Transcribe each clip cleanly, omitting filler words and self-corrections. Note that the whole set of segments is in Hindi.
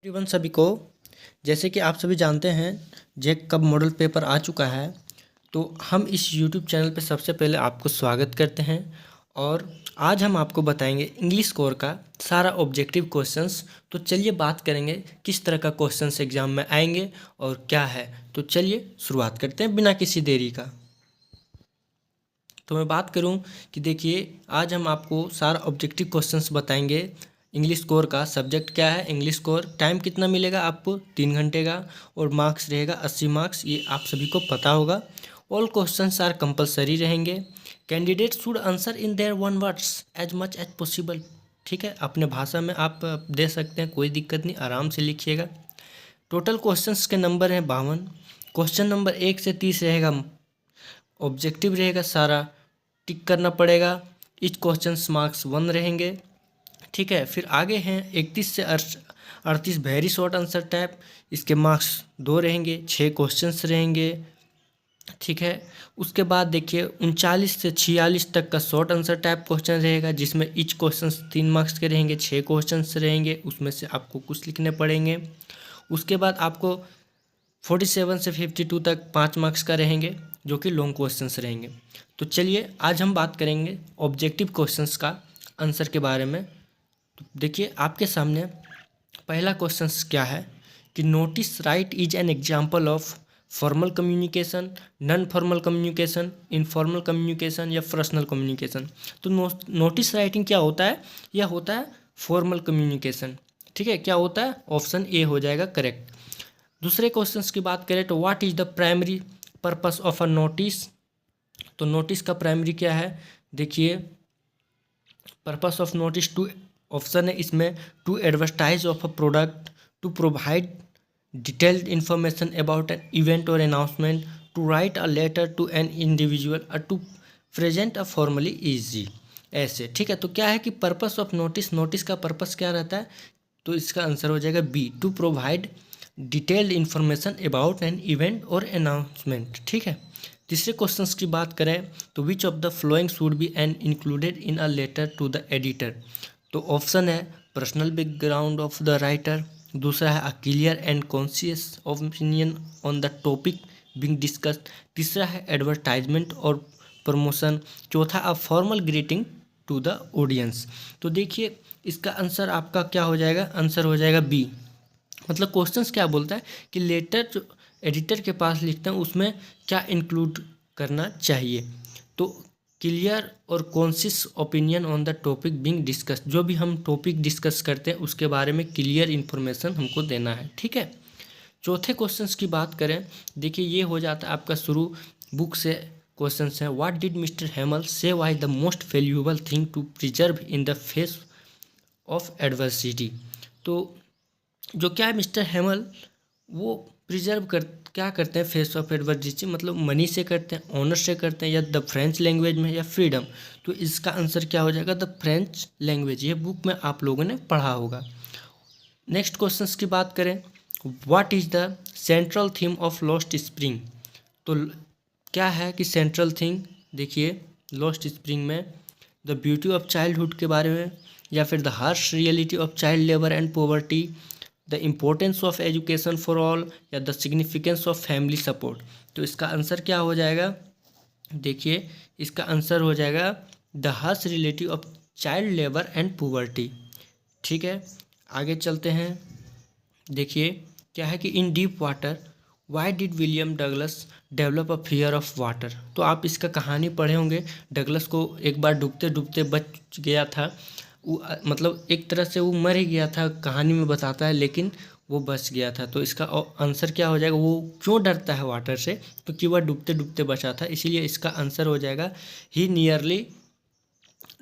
एवरीवन सभी को, जैसे कि आप सभी जानते हैं जेक कब मॉडल पेपर आ चुका है। तो हम इस यूट्यूब चैनल पे सबसे पहले आपको स्वागत करते हैं और आज हम आपको बताएंगे इंग्लिश कोर का सारा ऑब्जेक्टिव क्वेश्चंस। तो चलिए बात करेंगे किस तरह का क्वेश्चंस एग्जाम में आएंगे और क्या है। तो चलिए शुरुआत करते हैं बिना किसी देरी का। तो मैं बात करूं कि देखिए आज हम आपको सारा ऑब्जेक्टिव क्वेश्चंस बताएंगे। इंग्लिश कोर का सब्जेक्ट क्या है, इंग्लिश कोर, टाइम कितना मिलेगा आपको 3 घंटे का और मार्क्स रहेगा 80 मार्क्स, ये आप सभी को पता होगा। ऑल क्वेश्चंस आर कंपलसरी रहेंगे। Candidate should answer in their one words as much as possible. ठीक है, अपने भाषा में आप दे सकते हैं, कोई दिक्कत नहीं, आराम से लिखिएगा। टोटल क्वेश्चंस के नंबर हैं 52। क्वेश्चन नंबर 1 से 30 रहेगा, ऑब्जेक्टिव रहेगा, सारा टिक करना पड़ेगा। इच क्वेश्चन मार्क्स 1 रहेंगे। ठीक है, फिर आगे हैं 31 से 38 वेरी शॉर्ट आंसर टाइप, इसके मार्क्स 2 रहेंगे, 6 क्वेश्चंस रहेंगे। ठीक है, उसके बाद देखिए 39 से 46 तक का शॉर्ट आंसर टाइप क्वेश्चन रहेगा, जिसमें इच क्वेश्चंस 3 मार्क्स के रहेंगे, 6 क्वेश्चंस रहेंगे, उसमें से आपको कुछ लिखने पड़ेंगे। उसके बाद आपको 47 से 52 तक 5 मार्क्स का रहेंगे, जो कि लॉन्ग क्वेश्चंस रहेंगे। तो चलिए आज हम बात करेंगे ऑब्जेक्टिव क्वेश्चंस का आंसर के बारे में। तो देखिए आपके सामने पहला क्वेश्चन क्या है कि notice right is an example of formal communication, non formal communication, informal communication या पर्सनल कम्युनिकेशन। तो नोटिस राइटिंग क्या होता है, यह होता है फॉर्मल कम्युनिकेशन। ठीक है, क्या होता है, ऑप्शन ए हो जाएगा करेक्ट। दूसरे क्वेश्चंस की बात करें तो what is the primary purpose of a notice. तो नोटिस का प्राइमरी क्या है, देखिए purpose of notice two, option है इसमें, to advertise of a product, to provide detailed information about an event और announcement, to write a letter to an individual और to present a formally easy, ऐसे। ठीक है, तो क्या है कि पर्पस ऑफ नोटिस, नोटिस का पर्पस क्या रहता है, तो इसका आंसर हो जाएगा B, to provide detailed information about an event और अनाउंसमेंट। ठीक है, तीसरे क्वेश्चंस की बात करें तो which of the following should be an included in a letter to the editor. तो ऑप्शन है personal background of the writer, दूसरा है a clear and conscious opinion on the topic being discussed, तीसरा है एडवर्टाइजमेंट और प्रमोशन, चौथा a formal greeting to the audience. तो देखिए इसका आंसर आपका क्या हो जाएगा, आंसर हो जाएगा बी। मतलब क्वेश्चंस क्या बोलता है कि लेटर जो एडिटर के पास लिखते हैं उसमें क्या इंक्लूड करना चाहिए। तो क्लियर और conscious opinion on the topic being discuss, जो भी हम टॉपिक डिस्कस करते हैं उसके बारे में क्लियर इन्फॉर्मेशन हमको देना है। ठीक है, चौथे क्वेश्चंस की बात करें, देखिए ये हो जाता है आपका शुरू बुक से क्वेश्चंस है, what did mister Hamel say why the most valuable thing to preserve in the face of adversity. तो जो क्या है मिस्टर हेमल, वो प्रिजर्व कर क्या करते हैं फेस ऑफ एडवर्सिटी, मतलब मनी से करते हैं, ऑनर से करते हैं, या द फ्रेंच लैंग्वेज में, या फ्रीडम। तो इसका आंसर क्या हो जाएगा, द फ्रेंच लैंग्वेज। ये बुक में आप लोगों ने पढ़ा होगा। नेक्स्ट क्वेश्चंस की बात करें, what is the central theme of Lost Spring. तो क्या है कि सेंट्रल थीम, देखिए लॉस्ट स्प्रिंग में द ब्यूटी ऑफ चाइल्डहुड के बारे में, या फिर the harsh reality of child labour and poverty, the importance of education for all, या the significance of family support. तो इसका आंसर क्या हो जाएगा, देखिए इसका आंसर हो जाएगा the harsh reality of child labour and poverty. ठीक है, आगे चलते हैं। देखिए क्या है कि इन deep water why did William Douglas develop a fear of water. तो आप इसका कहानी पढ़े होंगे, डगलस को एक बार डूबते डूबते बच गया था वो, मतलब एक तरह से वो मर ही गया था, कहानी में बताता है, लेकिन वो बच गया था। तो इसका आंसर क्या हो जाएगा, वो क्यों डरता है वाटर से, क्योंकि वह डूबते डूबते बचा था, इसीलिए इसका आंसर हो जाएगा he nearly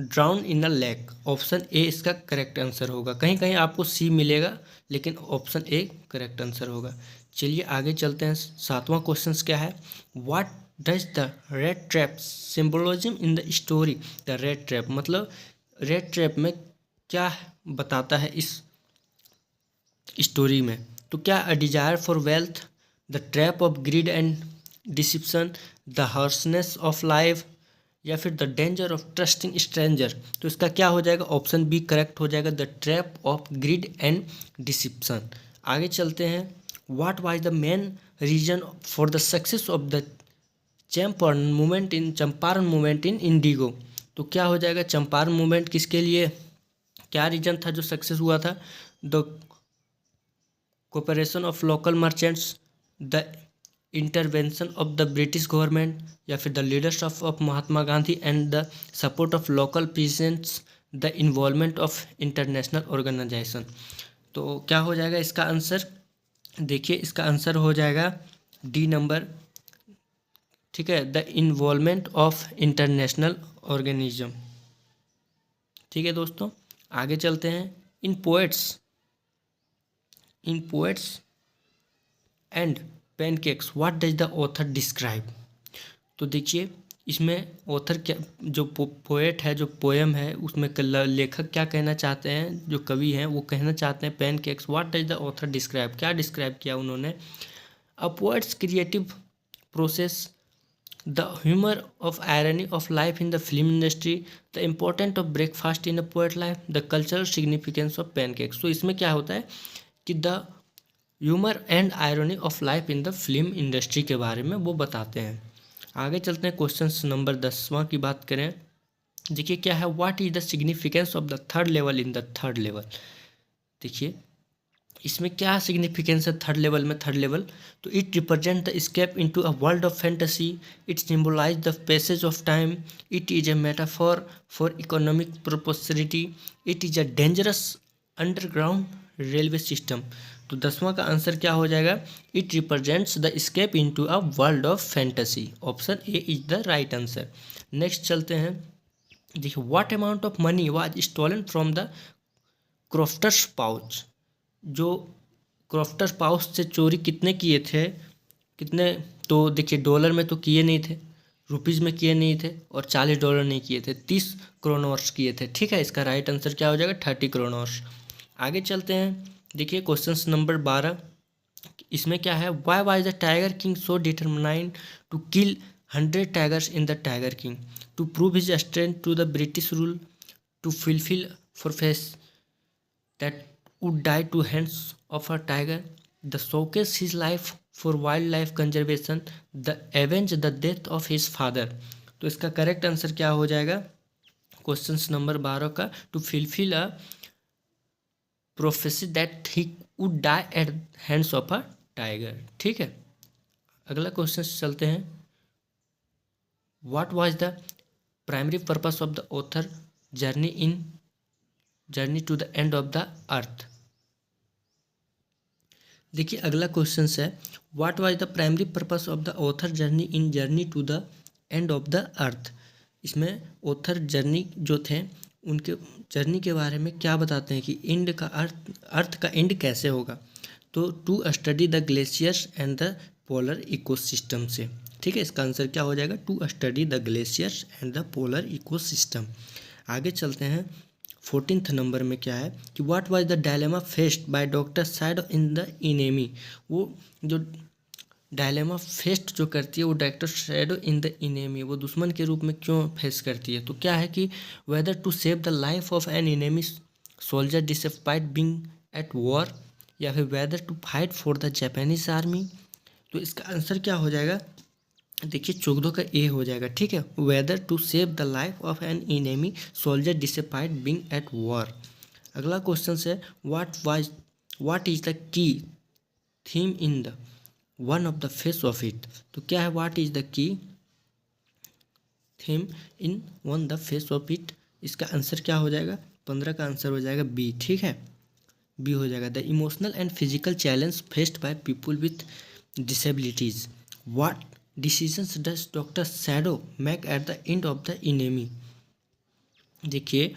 drown in a lake. Option A इसका करेक्ट आंसर होगा। कहीं कहीं आपको सी मिलेगा, लेकिन ऑप्शन ए करेक्ट आंसर होगा। चलिए आगे चलते हैं। सातवां क्वेश्चन क्या है, what does the red trap symbolism in the story. The red trap मतलब रेड ट्रैप में क्या बताता है इस स्टोरी में। तो क्या a desire for wealth, the trap of greed and deception, the harshness of life, या फिर the danger of trusting stranger. तो इसका क्या हो जाएगा, ऑप्शन बी करेक्ट हो जाएगा, the trap of greed and deception. आगे चलते हैं। What was the main reason for the success of the Champaran movement in indigo. तो क्या हो जाएगा, चंपारण मूवमेंट किसके लिए, क्या रीजन था जो सक्सेस हुआ था? The cooperation of local merchants, the intervention of the British government, या फिर the leadership of Mahatma Gandhi and the support of local peasants, the involvement of international organisation. तो क्या हो जाएगा इसका आंसर? देखिए इसका आंसर हो जाएगा डी नंबर, ठीक है, the involvement of international organism. ठीक है दोस्तों, आगे चलते हैं। In Poets and Pancakes what does the author describe. तो देखिए इसमें ऑथर क्या, जो पोएट है, जो पोएम है, उसमें लेखक क्या कहना चाहते हैं, जो कवि हैं वो कहना चाहते हैं Pancakes what does the author describe, क्या डिस्क्राइब किया उन्होंने? A poets creative process, the humor of irony of life in the film industry, the importance of breakfast in a poet life, the cultural significance of pancakes। तो इसमें क्या होता है कि the humour and irony of life in the film industry के बारे में वो बताते हैं। आगे चलते हैं, क्वेश्चन नंबर 10वां की बात करें। देखिए क्या है, what is the significance of the third level in the third level. देखिए इसमें क्या सिग्निफिकेंस है थर्ड लेवल में? थर्ड लेवल तो it represent the escape into a world of fantasy, it symbolise the passage of time, it is a metaphor for economic prosperity, it is a dangerous underground railway system. तो 10वां का आंसर क्या हो जाएगा? It represents the escape into a world of fantasy. Option A is the right answer. Next चलते हैं। देखिए what amount of money was stolen from the crofter's pouch. जो क्रॉफ्टर्स पाउच से चोरी कितने किए थे, कितने? तो देखिए डॉलर में तो किए नहीं थे, रुपीज़ में किए नहीं थे, और $40 नहीं किए थे, 30 क्रोनर्स किए थे। ठीक है, इसका राइट आंसर क्या हो जाएगा? 30 क्रोनर्स। आगे चलते हैं। देखिए क्वेश्चन नंबर 12, इसमें क्या है, why was the tiger king so determined to kill 100 tigers in the tiger king, to prove his strength to the British rule, to fulfil for face that would die to hands of a tiger, the showcase his life for wildlife conservation, the avenge the death of his father। तो इसका करेक्ट आंसर क्या हो जाएगा क्वेश्चन नंबर 12 का? To fulfil a prophecy that he would die at hands of a tiger. ठीक है, अगला क्वेश्चन चलते हैं। What was the primary purpose of the author journey to the end of the earth. देखिए अगला क्वेश्चन है, what was the primary purpose of the author journey to the end of the earth. इसमें ऑथर जर्नी जो थे उनके जर्नी के बारे में क्या बताते हैं कि एंड का अर्थ का एंड कैसे होगा। तो to study the glaciers and the polar ecosystem से। ठीक है, इसका आंसर क्या हो जाएगा? To study the glaciers and the polar ecosystem. आगे चलते हैं। 14th नंबर में क्या है कि what was the dilemma faced by doctor Sadao in the enemy. वो जो डायलेमा फेस्ट जो करती है वो doctor Sadao in the enemy, वो दुश्मन के रूप में क्यों फेस करती है? तो क्या है कि whether to save the life of an enemy soldier despite being at war, या फिर whether to fight for the Japanese army. तो इसका आंसर क्या हो जाएगा? देखिए 14 का ए हो जाएगा। ठीक है, whether to save the life of an enemy soldier despite being at war. अगला क्वेश्चन है, what is the key theme in the one of the face of it. तो क्या है, what is the key theme in one the face of it. इसका आंसर क्या हो जाएगा? 15 का आंसर हो जाएगा बी। ठीक है, बी हो जाएगा। The emotional and physical challenge faced by people with disabilities, what decisions does doctor shadow make at the end of the enemy. देखिए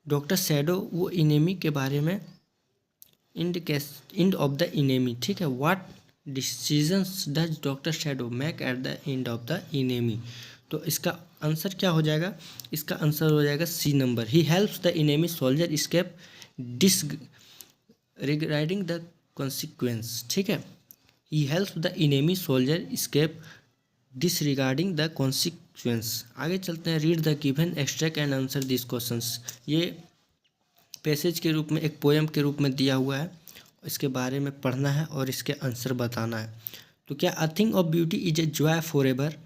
डॉक्टर सैडो वो इनेमी के बारे में एंड ऑफ द इनेमी। ठीक है, what decisions does doctor shadow make at the end of the enemy. तो इसका आंसर क्या हो जाएगा? इसका आंसर हो जाएगा C number. He helps the enemy soldier escape disregarding the consequence. ठीक है, he helps the enemy soldier escape disregarding the consequence. आगे चलते हैं। Read the given extract and answer this questions. ये पैसेज के रूप में एक पोएम के रूप में दिया हुआ है इसके बारे में पढ़ना है और इसके आंसर बताना है। तो क्या a thing of beauty is a joy for ever,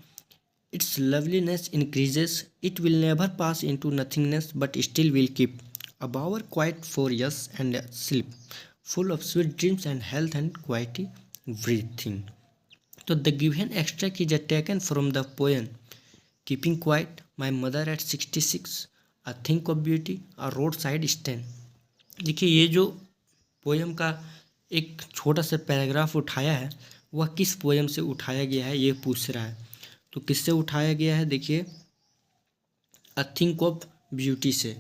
it's loveliness increases, it will never pass into nothingness but still will keep a bower quiet for years and a sleep full of sweet dreams and health and quiety breathing. So the given extract is taken from the poem Keeping Quiet, My Mother at 66, A Think of Beauty, A Roadside Stand. देखिए ये जो पोयम का एक छोटा सा पैराग्राफ उठाया है वह किस पोयम से उठाया गया है ये पूछ रहा है। तो किससे उठाया गया है, देखिए अ थिंक ऑफ ब्यूटी से।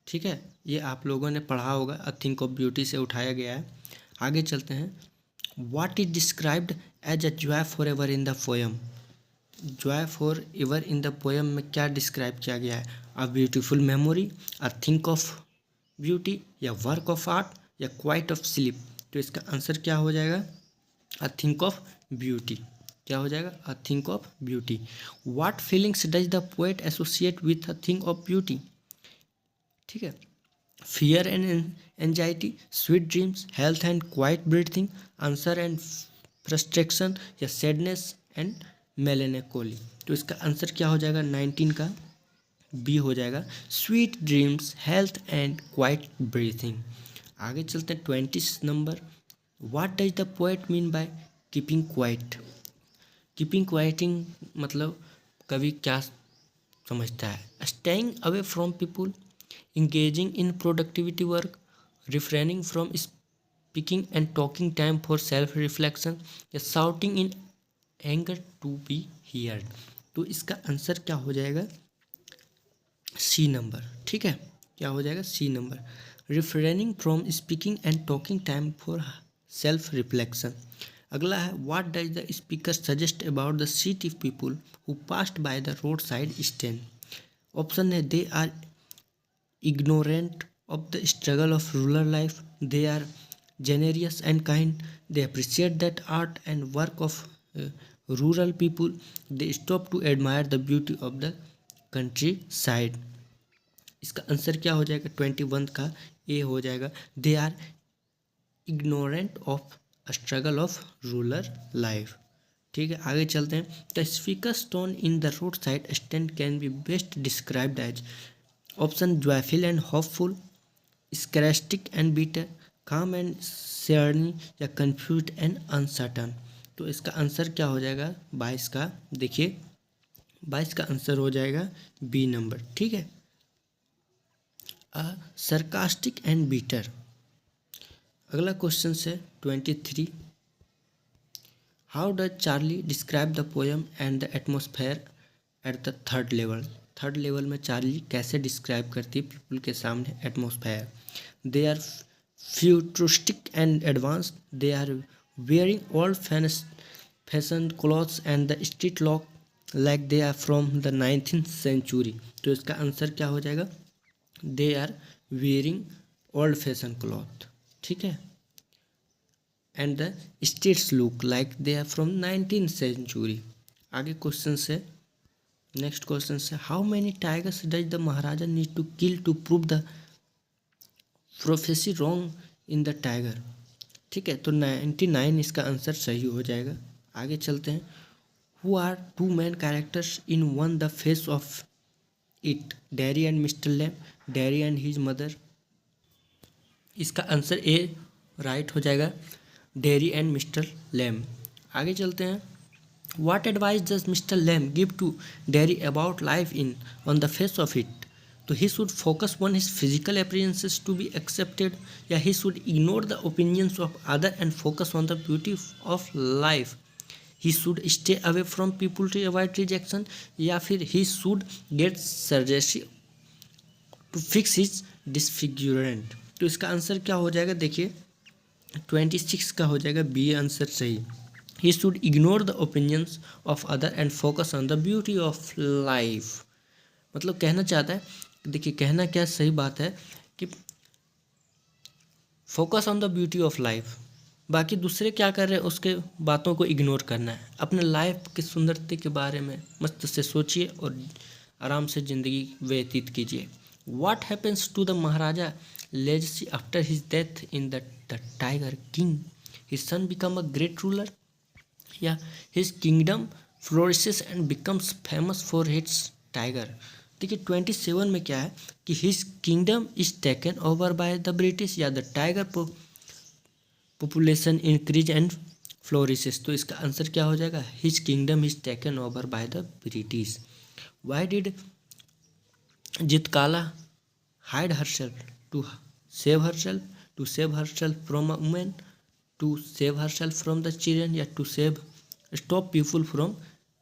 ठीक है, ये आप लोगों ने पढ़ा होगा, अ थिंक ऑफ ब्यूटी से उठाया गया है। आगे चलते हैं। What is described as a joy for ever in the poem, joy for ever in the poem में क्या डिस्क्राइब किया गया है? A beautiful memory, a thing of beauty, या वर्क ऑफ आर्ट, या क्वाइट ऑफ स्लीप। तो इसका आंसर क्या हो जाएगा? A thing of beauty. क्या हो जाएगा? A thing of beauty. What feelings does the poet associate with a thing of beauty? ठीक है, fear and anxiety, sweet dreams, health and quiet breathing, answer and frustration, या सैडनेस एंड मेलेनकोली। तो इसका आंसर क्या हो जाएगा? 19 का बी हो जाएगा, sweet dreams, health and quiet breathing. आगे चलते हैं 20 नंबर। What does the poet mean by keeping quiet? Keeping quieting मतलब कवि क्या समझता है? Staying away from people, engaging in productivity work, refraining from speaking and talking time for self reflection, या shouting in anger to be heard। तो इसका आंसर क्या हो जाएगा? C number. ठीक है, क्या हो जाएगा? C number, refraining from speaking and talking time for self reflection। अगला है, what does the speaker suggest about the city people who passed by the roadside stand? Option है, they are ignorant of the struggle of rural life, they are generous and kind, they appreciate that art and work of rural people, they stop to admire the beauty of the countryside। इसका आंसर क्या हो जाएगा? 21 का ए हो जाएगा, they are ignorant of struggle of rural life. ठीक है, आगे चलते हैं। The speaker tone in the roadside stand can be best described as, option joyful and hopeful, sarcastic and bitter, calm and serene, या कंफ्यूज एंड अनसर्टन। तो इसका आंसर क्या हो जाएगा? 22 का, देखिए 22 का आंसर हो जाएगा बी नंबर। ठीक है, सरकास्टिक एंड बीटर। अगला क्वेश्चन से 23, how does Charley describe the poem and the atmosphere at the third level? Third level में चार्ली कैसे डिस्क्राइब करती है पीपल के सामने atmosphere? They are futuristic and advanced, they are wearing old fashion clothes and the street look like they are from the 19th century. तो इसका आंसर क्या हो जाएगा? They are wearing old fashion cloth. ठीक है, and the streets look like they are from 19th century. आगे क्वेश्चन से, नेक्स्ट क्वेश्चन से, how many tigers does the Maharaja need to kill to prove the prophecy wrong in the tiger? ठीक है, तो 99 इसका आंसर सही हो जाएगा। आगे चलते हैं। Who are two main characters in one the face of it? Derry and mister Lamb, Derry and his mother. इसका आंसर ए राइट हो जाएगा, डैरी एंड मिस्टर लैम। आगे चलते हैं। What advice does Mr. Lamb give to Derry about life in on the face of it? So he should focus on his physical appearances to be accepted, या he should ignore the opinions of other and focus on the beauty of life? He should stay away from people to avoid rejection, या फिर he should get surgery to fix his disfigurement? तो इसका आंसर क्या हो जाएगा? देखिए 26 का हो जाएगा बी आंसर सही। He should ignore the opinions of other and focus on the beauty of life। मतलब कहना चाहता है, देखिए कहना क्या सही बात है कि focus on the beauty of life, बाकी दूसरे क्या कर रहे हैं उसके बातों को इग्नोर करना है। अपने लाइफ की सुंदरता के बारे में मस्त से सोचिए और आराम से ज़िंदगी व्यतीत कीजिए। What happens to the Maharaja legacy after his death in the Tiger King? His son become a great ruler, या his kingdom flourishes and becomes famous for its tiger? देखिए 27 में क्या है कि his kingdom is taken over by the British, या the tiger population increase and flourishes. तो इसका आंसर क्या हो जाएगा? his kingdom is taken over by the British. Why did Jitkala hide herself? To save herself, to save herself from a woman, to save herself from the children, या to stop people from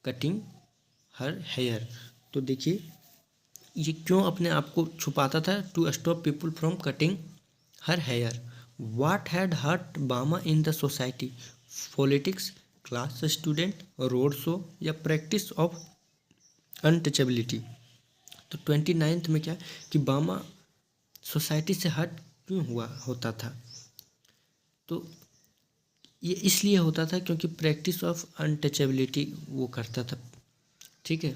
cutting her hair? तो देखिए ये क्यों अपने आप को छुपाता था? To stop people from cutting her hair. What had hurt Bama in the society? Politics, class student, road show, या प्रैक्टिस ऑफ अनटचेबिलिटी? तो 29 में क्या कि बामा सोसाइटी से हट क्यों होता था? तो ये इसलिए होता था क्योंकि प्रैक्टिस ऑफ अनटचेबिलिटी वो करता था. ठीक है,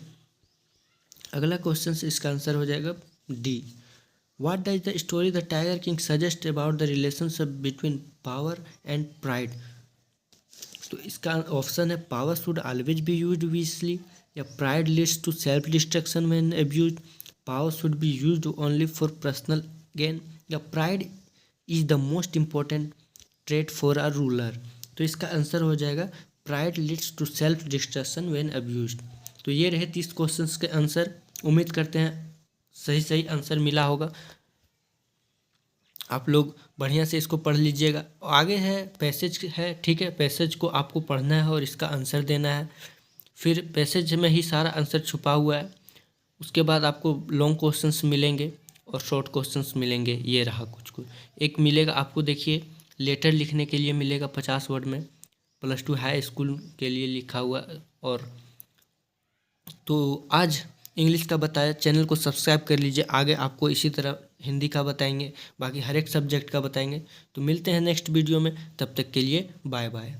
अगला क्वेश्चन से इसका आंसर हो जाएगा D. What does the story the tiger king suggest about the relationship between power and pride? तो इसका ऑप्शन है power should always be used wisely, या pride leads to self destruction when abused, power should be used only for personal gain, या pride is the most important trait for a ruler? तो इसका आंसर हो जाएगा pride leads to self destruction when abused. तो ये रहे 30 क्वेश्चंस के आंसर. उम्मीद करते हैं सही आंसर मिला होगा. आप लोग बढ़िया से इसको पढ़ लीजिएगा. आगे है पैसेज है, ठीक है, पैसेज को आपको पढ़ना है और इसका आंसर देना है. फिर पैसेज में ही सारा आंसर छुपा हुआ है. उसके बाद आपको लॉन्ग क्वेश्चंस मिलेंगे और शॉर्ट क्वेश्चंस मिलेंगे. ये रहा कुछ एक मिलेगा आपको. देखिए लेटर लिखने के लिए मिलेगा 50 वर्ड में, +2 हाई स्कूल के लिए लिखा हुआ. और तो आज इंग्लिश का बताया. चैनल को सब्सक्राइब कर लीजिए. आगे आपको इसी तरह हिंदी का बताएंगे, बाकी हर एक सब्जेक्ट का बताएंगे. तो मिलते हैं नेक्स्ट वीडियो में. तब तक के लिए बाय बाय.